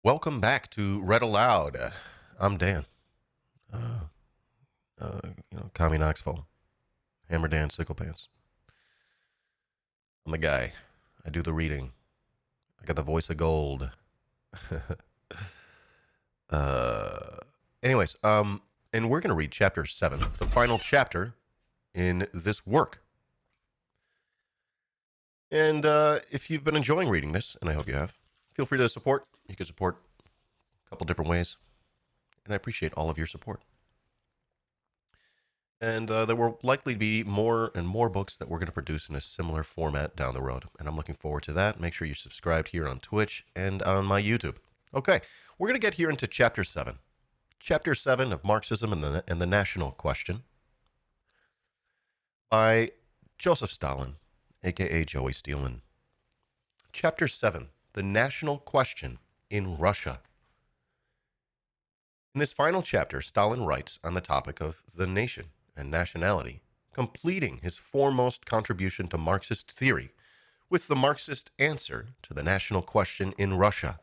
Welcome back to Read Aloud. I'm Dan. Commie Knoxville. Hammer Dan Sicklepants. I'm the guy. I do the reading. I got the voice of gold. Anyways, and we're going to read chapter 7, the final chapter in this work. And if you've been enjoying reading this, and I hope you have, feel free to support. You can support a couple different ways. And I appreciate all of your support. And there will likely be more and more books that we're going to produce in a similar format down the road. And I'm looking forward to that. Make sure you're subscribed here on Twitch and on my YouTube. Okay, we're going to get here into Chapter 7. Chapter 7 of Marxism and the National Question by Joseph Stalin, a.k.a. Joey Stalin. Chapter 7, The National Question in Russia. In this final chapter, Stalin writes on the topic of the nation and nationality, completing his foremost contribution to Marxist theory with the Marxist answer to the national question in Russia.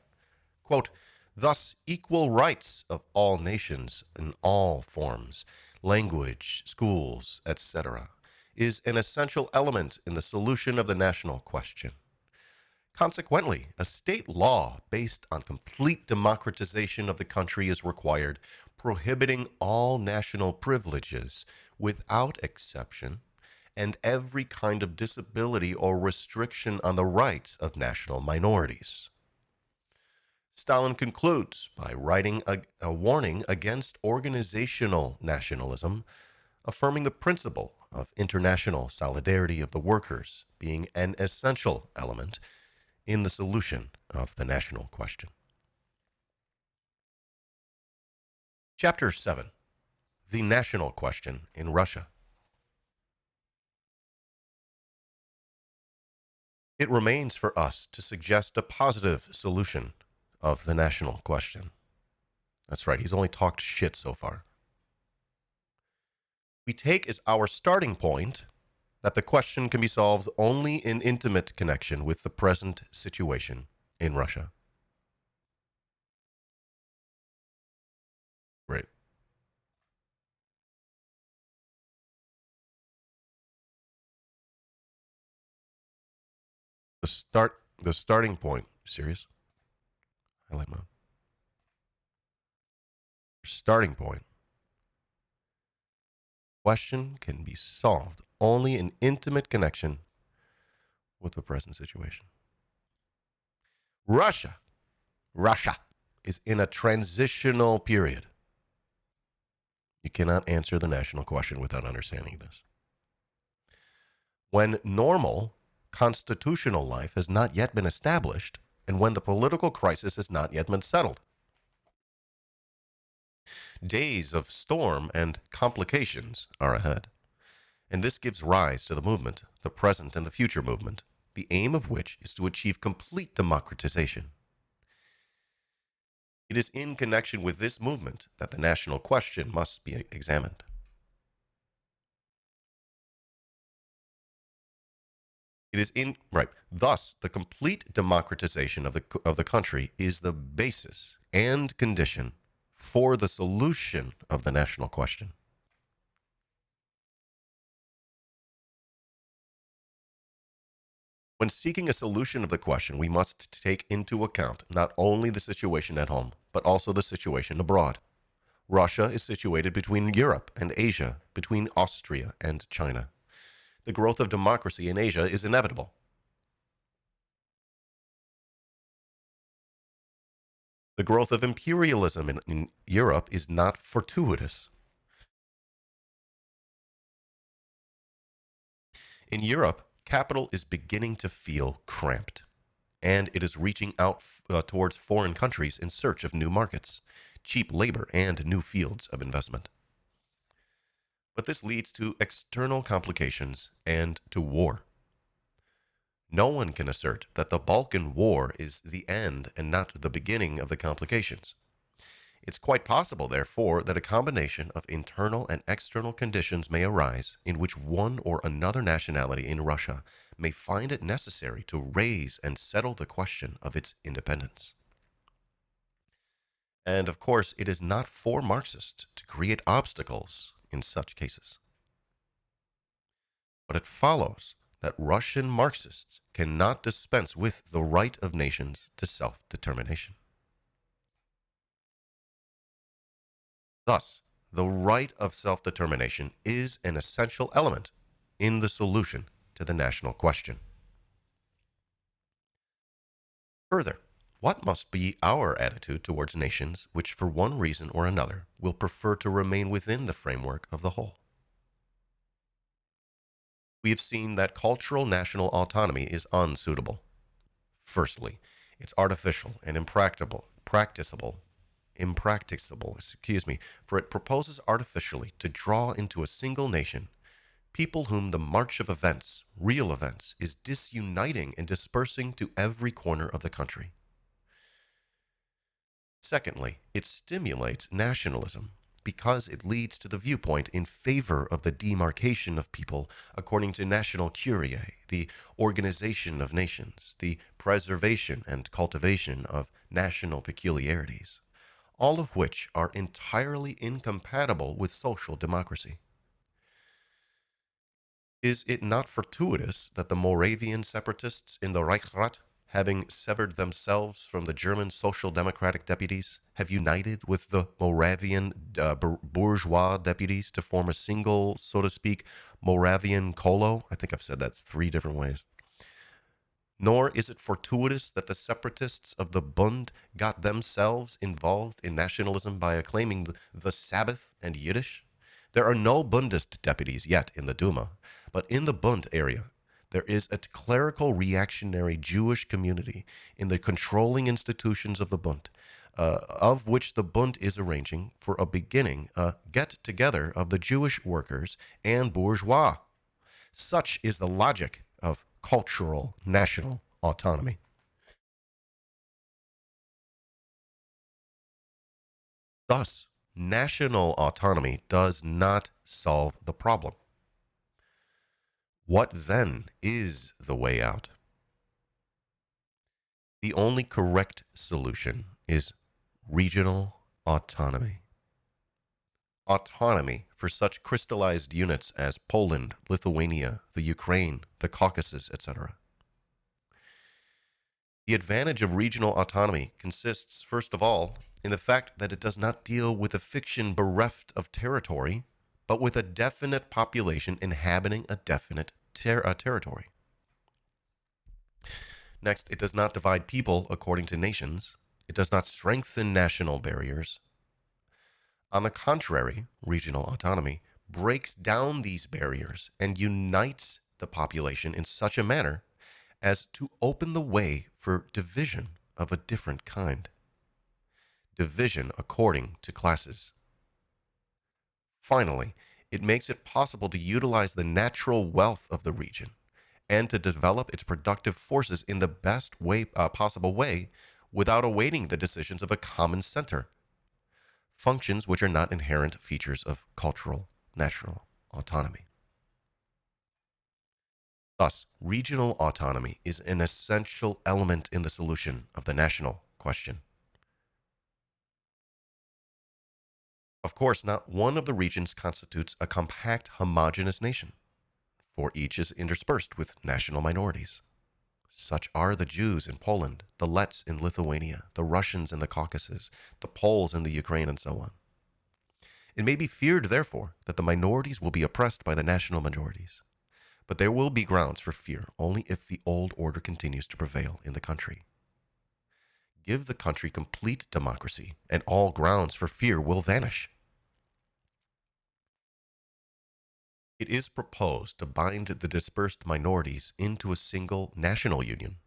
Quote, thus, equal rights of all nations in all forms, language, schools, etc., is an essential element in the solution of the national question. Consequently, a state law based on complete democratization of the country is required, prohibiting all national privileges without exception and every kind of disability or restriction on the rights of national minorities. Stalin concludes by writing a warning against organizational nationalism, affirming the principle of international solidarity of the workers being an essential element in the solution of the national question. Chapter 7, The National Question in Russia. It remains for us to suggest a positive solution of the national question. That's right, he's only talked shit so far. We take as our starting point that the question can be solved only in intimate connection with the present situation in Russia. Right. The starting point, serious? Highlight mode. Starting point. Question can be solved only in intimate connection with the present situation. Russia is in a transitional period. You cannot answer the national question without understanding this. When normal constitutional life has not yet been established, and when the political crisis has not yet been settled. Days of storm and complications are ahead, and this gives rise to the movement, the present and the future movement, the aim of which is to achieve complete democratization. It is in connection with this movement that the national question must be examined. Thus, the complete democratization of the country is the basis and condition for the solution of the national question. When seeking a solution of the question, we must take into account not only the situation at home, but also the situation abroad. Russia is situated between Europe and Asia, between Austria and China. The growth of democracy in Asia is inevitable. The growth of imperialism in Europe is not fortuitous. In Europe, capital is beginning to feel cramped, and it is reaching out towards foreign countries in search of new markets, cheap labor, and new fields of investment. But this leads to external complications and to war. No one can assert that the Balkan War is the end and not the beginning of the complications. It's quite possible, therefore, that a combination of internal and external conditions may arise in which one or another nationality in Russia may find it necessary to raise and settle the question of its independence. And of course, it is not for Marxists to create obstacles in such cases. But it follows that Russian Marxists cannot dispense with the right of nations to self-determination. Thus, the right of self-determination is an essential element in the solution to the national question. Further, what must be our attitude towards nations which, for one reason or another, will prefer to remain within the framework of the whole? We have seen that cultural national autonomy is unsuitable. Firstly, it's artificial and impracticable, for it proposes artificially to draw into a single nation people whom the march of events, real events, is disuniting and dispersing to every corner of the country. Secondly, it stimulates nationalism because it leads to the viewpoint in favor of the demarcation of people according to national curiae, the organization of nations, the preservation and cultivation of national peculiarities, all of which are entirely incompatible with social democracy. Is it not fortuitous that the Moravian separatists in the Reichsrat, having severed themselves from the German social democratic deputies, have united with the Moravian bourgeois deputies to form a single, so to speak, Moravian Kolo? I think I've said that 3 different ways. Nor is it fortuitous that the separatists of the Bund got themselves involved in nationalism by acclaiming the Sabbath and Yiddish. There are no Bundist deputies yet in the Duma, but in the Bund area, there is a clerical reactionary Jewish community in the controlling institutions of the Bund, of which the Bund is arranging for a beginning a get-together of the Jewish workers and bourgeois. Such is the logic of cultural national autonomy. Thus, national autonomy does not solve the problem. What then is the way out? The only correct solution is regional autonomy. Autonomy for such crystallized units as Poland, Lithuania, the Ukraine, the Caucasus, etc. The advantage of regional autonomy consists, first of all, in the fact that it does not deal with a fiction bereft of territory, but with a definite population inhabiting a definite territory. Next, it does not divide people according to nations. It does not strengthen national barriers. On the contrary, regional autonomy breaks down these barriers and unites the population in such a manner as to open the way for division of a different kind. Division according to classes. Finally, it makes it possible to utilize the natural wealth of the region and to develop its productive forces in the best possible way without awaiting the decisions of a common center, functions which are not inherent features of cultural national autonomy. Thus, regional autonomy is an essential element in the solution of the national question. Of course, not one of the regions constitutes a compact, homogeneous nation, for each is interspersed with national minorities. Such are the Jews in Poland, the Lets in Lithuania, the Russians in the Caucasus, the Poles in the Ukraine, and so on. It may be feared, therefore, that the minorities will be oppressed by the national majorities. But there will be grounds for fear only if the old order continues to prevail in the country. Give the country complete democracy, and all grounds for fear will vanish. It is proposed to bind the dispersed minorities into a single national union.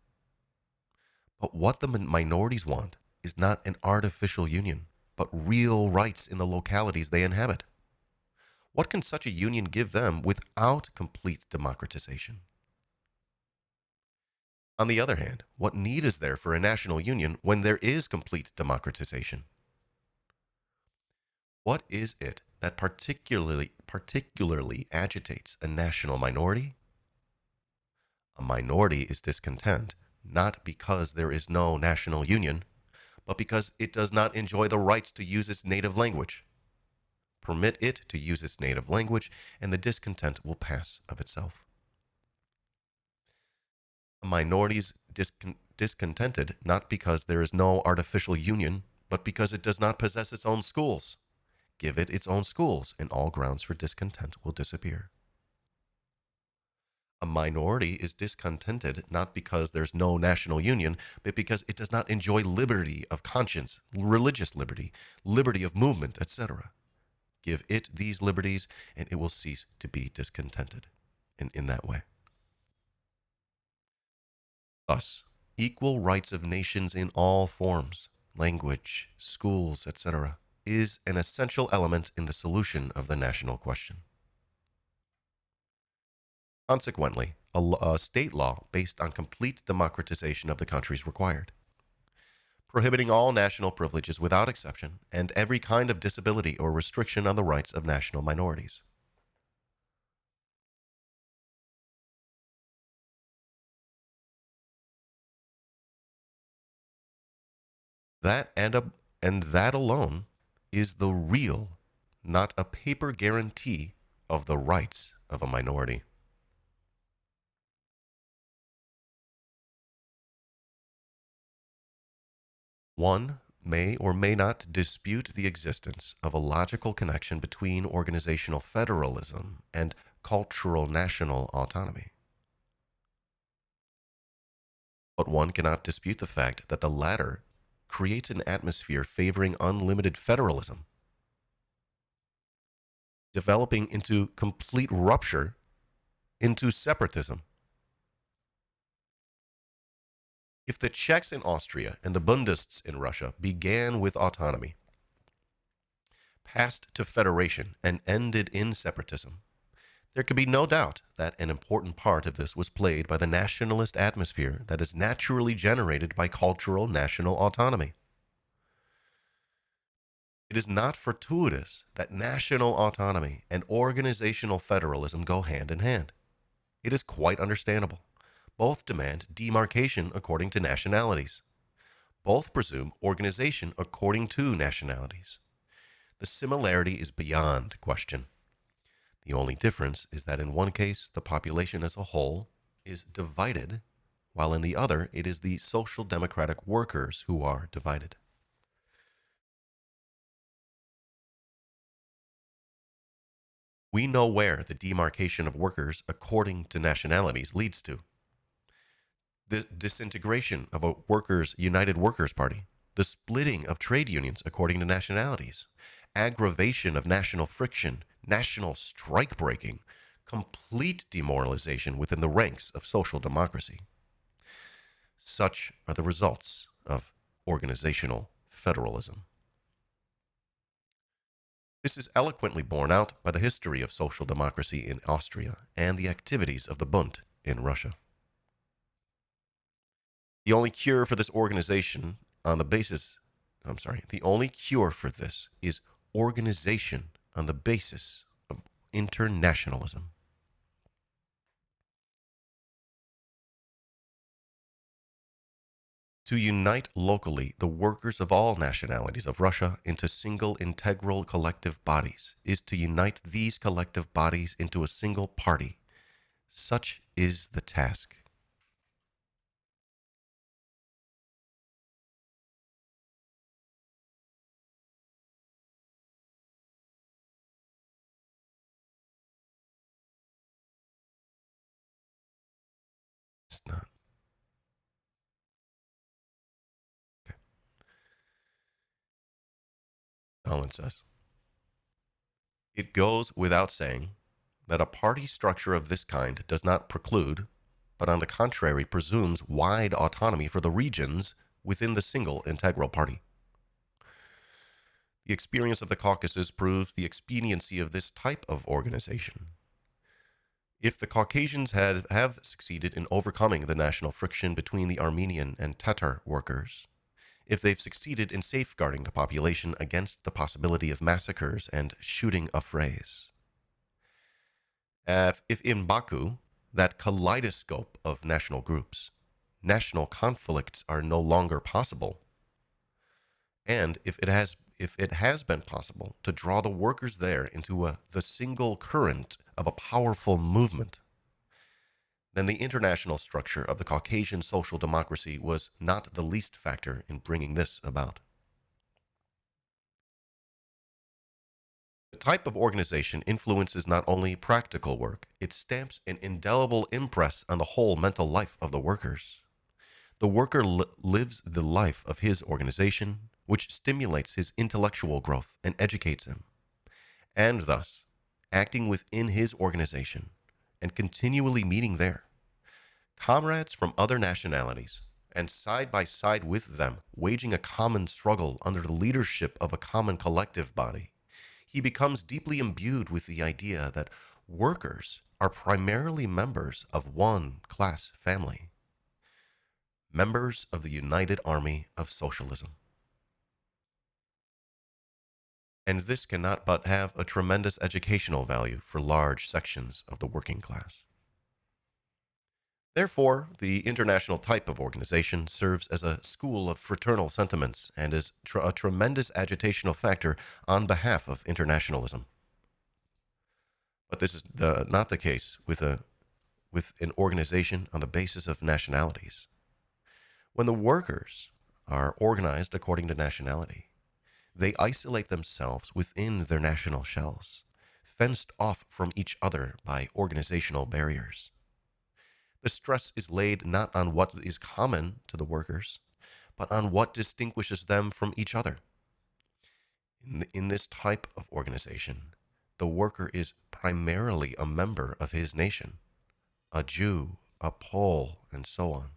But what the minorities want is not an artificial union, but real rights in the localities they inhabit. What can such a union give them without complete democratization? On the other hand, what need is there for a national union when there is complete democratization? What is it that particularly agitates a national minority? A minority is discontent not because there is no national union, but because it does not enjoy the rights to use its native language. Permit it to use its native language, and the discontent will pass of itself. A minority is discontented not because there is no artificial union, but because it does not possess its own schools. Give it its own schools, and all grounds for discontent will disappear. A minority is discontented not because there's no national union, but because it does not enjoy liberty of conscience, religious liberty, liberty of movement, etc. Give it these liberties, and it will cease to be discontented in that way. Thus, equal rights of nations in all forms, language, schools, etc., is an essential element in the solution of the national question. Consequently, a state law based on complete democratization of the country is required, prohibiting all national privileges without exception and every kind of disability or restriction on the rights of national minorities. That and that alone is the real, not a paper guarantee of the rights of a minority. One may or may not dispute the existence of a logical connection between organizational federalism and cultural national autonomy. But one cannot dispute the fact that the latter creates an atmosphere favoring unlimited federalism, developing into complete rupture into separatism. If the Czechs in Austria and the Bundists in Russia began with autonomy, passed to federation, and ended in separatism, there can be no doubt that an important part of this was played by the nationalist atmosphere that is naturally generated by cultural national autonomy. It is not fortuitous that national autonomy and organizational federalism go hand in hand. It is quite understandable. Both demand demarcation according to nationalities. Both presume organization according to nationalities. The similarity is beyond question. The only difference is that in one case, the population as a whole is divided, while in the other, it is the social democratic workers who are divided. We know where the demarcation of workers according to nationalities leads to. The disintegration of a united workers' party, the splitting of trade unions according to nationalities, aggravation of national friction, national strike breaking, complete demoralization within the ranks of social democracy. Such are the results of organizational federalism. This is eloquently borne out by the history of social democracy in Austria and the activities of the Bund in Russia. The only cure for this organization on the basis, the only cure for this is organization on the basis of internationalism. To unite locally the workers of all nationalities of Russia into single integral collective bodies is to unite these collective bodies into a single party. Such is the task. It's not. Okay. Stalin says, it goes without saying that a party structure of this kind does not preclude, but on the contrary presumes wide autonomy for the regions within the single integral party. The experience of the Caucasus proves the expediency of this type of organization. If the Caucasians have succeeded in overcoming the national friction between the Armenian and Tatar workers, if they've succeeded in safeguarding the population against the possibility of massacres and shooting affrays, if in Baku, that kaleidoscope of national groups, national conflicts are no longer possible, And if it has been possible to draw the workers there into the single current of a powerful movement, then the international structure of the Caucasian social democracy was not the least factor in bringing this about. The type of organization influences not only practical work, it stamps an indelible impress on the whole mental life of the workers. The worker lives the life of his organization, which stimulates his intellectual growth and educates him. And thus, acting within his organization and continually meeting there, comrades from other nationalities, and side by side with them, waging a common struggle under the leadership of a common collective body, he becomes deeply imbued with the idea that workers are primarily members of one class family, members of the United Army of Socialism. And this cannot but have a tremendous educational value for large sections of the working class. Therefore, the international type of organization serves as a school of fraternal sentiments and is a tremendous agitational factor on behalf of internationalism. But this is not the case with an organization on the basis of nationalities. When the workers are organized according to nationality, they isolate themselves within their national shells, fenced off from each other by organizational barriers. The stress is laid not on what is common to the workers, but on what distinguishes them from each other. In this type of organization, the worker is primarily a member of his nation, a Jew, a Pole, and so on.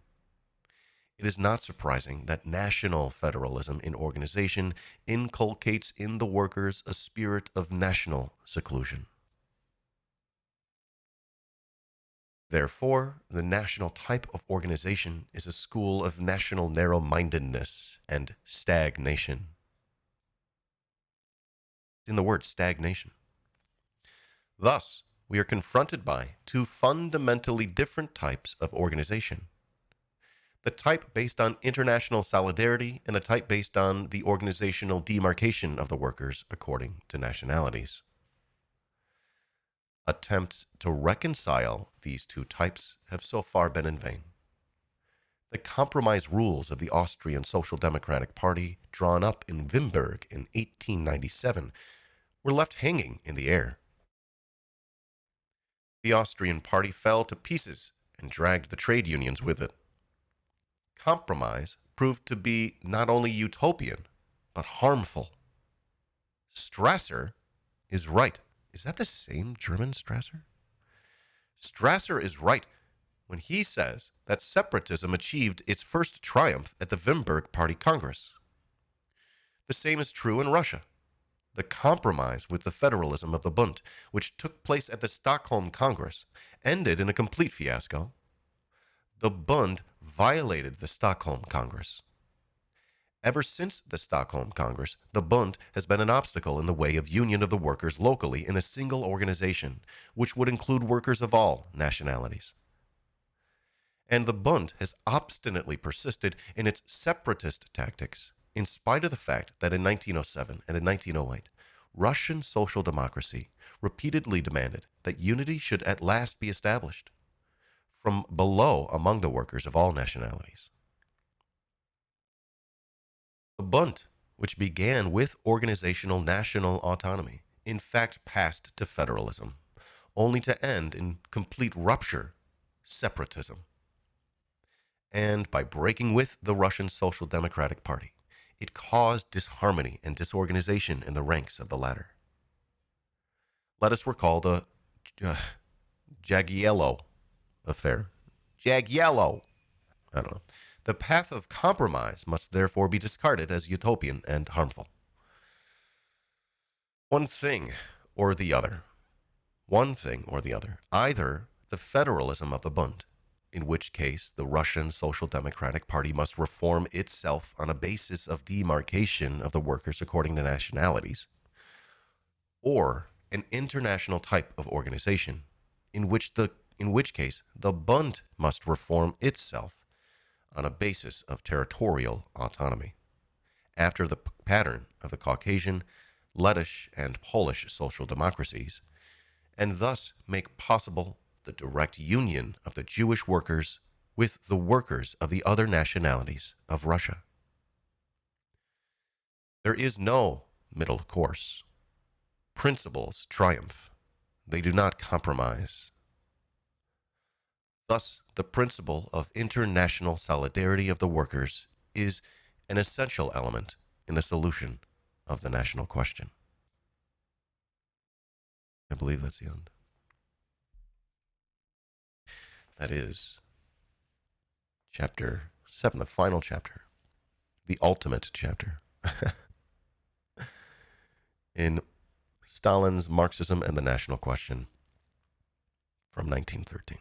It is not surprising that national federalism in organization inculcates in the workers a spirit of national seclusion. Therefore, the national type of organization is a school of national narrow-mindedness and stagnation. In the word stagnation. Thus, we are confronted by two fundamentally different types of organization. The type based on international solidarity and the type based on the organizational demarcation of the workers according to nationalities. Attempts to reconcile these two types have so far been in vain. The compromise rules of the Austrian Social Democratic Party, drawn up in Wimberg in 1897, were left hanging in the air. The Austrian party fell to pieces and dragged the trade unions with it. Compromise proved to be not only utopian, but harmful. Strasser is right. Is that the same German Strasser? Strasser is right when he says that separatism achieved its first triumph at the Wimberg Party Congress. The same is true in Russia. The compromise with the federalism of the Bund, which took place at the Stockholm Congress, ended in a complete fiasco. The Bund violated the Stockholm Congress. Ever since the Stockholm Congress, the Bund has been an obstacle in the way of union of the workers locally in a single organization, which would include workers of all nationalities. And the Bund has obstinately persisted in its separatist tactics, in spite of the fact that in 1907 and in 1908, Russian social democracy repeatedly demanded that unity should at last be established from below among the workers of all nationalities. The Bund, which began with organizational national autonomy, in fact passed to federalism, only to end in complete rupture, separatism. And by breaking with the Russian Social Democratic Party, it caused disharmony and disorganization in the ranks of the latter. Let us recall the Jagiello affair. Jagiello! I don't know. The path of compromise must therefore be discarded as utopian and harmful. One thing or the other. Either the federalism of the Bund, in which case the Russian Social Democratic Party must reform itself on a basis of demarcation of the workers according to nationalities, or an international type of organization, in which case the Bund must reform itself on a basis of territorial autonomy, after the pattern of the Caucasian, Lettish, and Polish social democracies, and thus make possible the direct union of the Jewish workers with the workers of the other nationalities of Russia. There is no middle course. Principles triumph. They do not compromise. Thus, the principle of international solidarity of the workers is an essential element in the solution of the national question. I believe that's the end. That is chapter 7, the final chapter, the ultimate chapter in Stalin's Marxism and the National Question from 1913.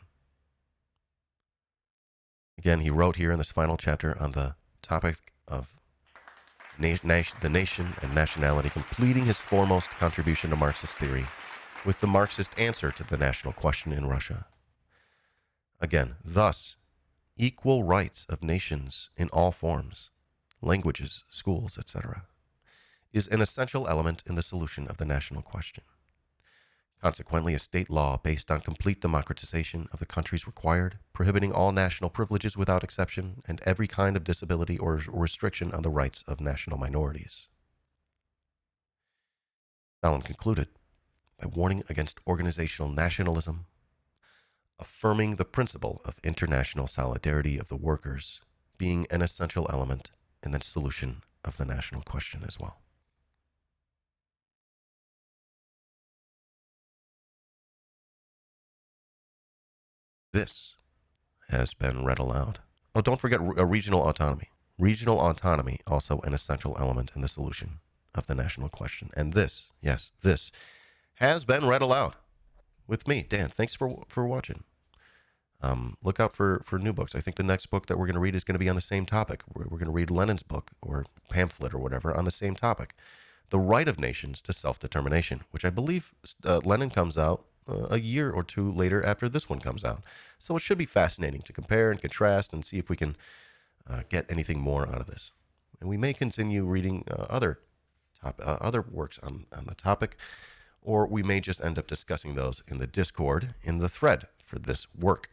Again, he wrote here in this final chapter on the topic of the nation and nationality, completing his foremost contribution to Marxist theory with the Marxist answer to the national question in Russia. Again, thus, equal rights of nations in all forms, languages, schools, etc., is an essential element in the solution of the national question. Consequently, a state law based on complete democratization of the countries required, prohibiting all national privileges without exception and every kind of disability or restriction on the rights of national minorities. Stalin concluded by warning against organizational nationalism, affirming the principle of international solidarity of the workers being an essential element in the solution of the national question as well. This has been read aloud. Oh, don't forget regional autonomy. Regional autonomy, also an essential element in the solution of the national question. And this, yes, this has been read aloud with me, Dan. Thanks for watching. Look out for new books. I think the next book that we're going to read is going to be on the same topic. We're going to read Lenin's book or pamphlet or whatever on the same topic. The Right of Nations to Self-Determination, which I believe Lenin comes out a year or two later after this one comes out. So it should be fascinating to compare and contrast and see if we can get anything more out of this. And we may continue reading other works on the topic, or we may just end up discussing those in the Discord in the thread for this work.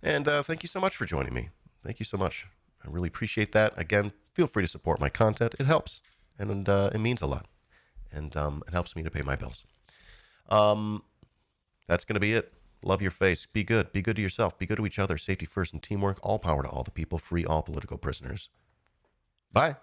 And thank you so much for joining me. Thank you so much. I really appreciate that. Again, feel free to support my content. It helps, and it means a lot, and it helps me to pay my bills. That's going to be it. Love your face. Be good. Be good to yourself. Be good to each other. Safety first and teamwork. All power to all the people. Free all political prisoners. Bye.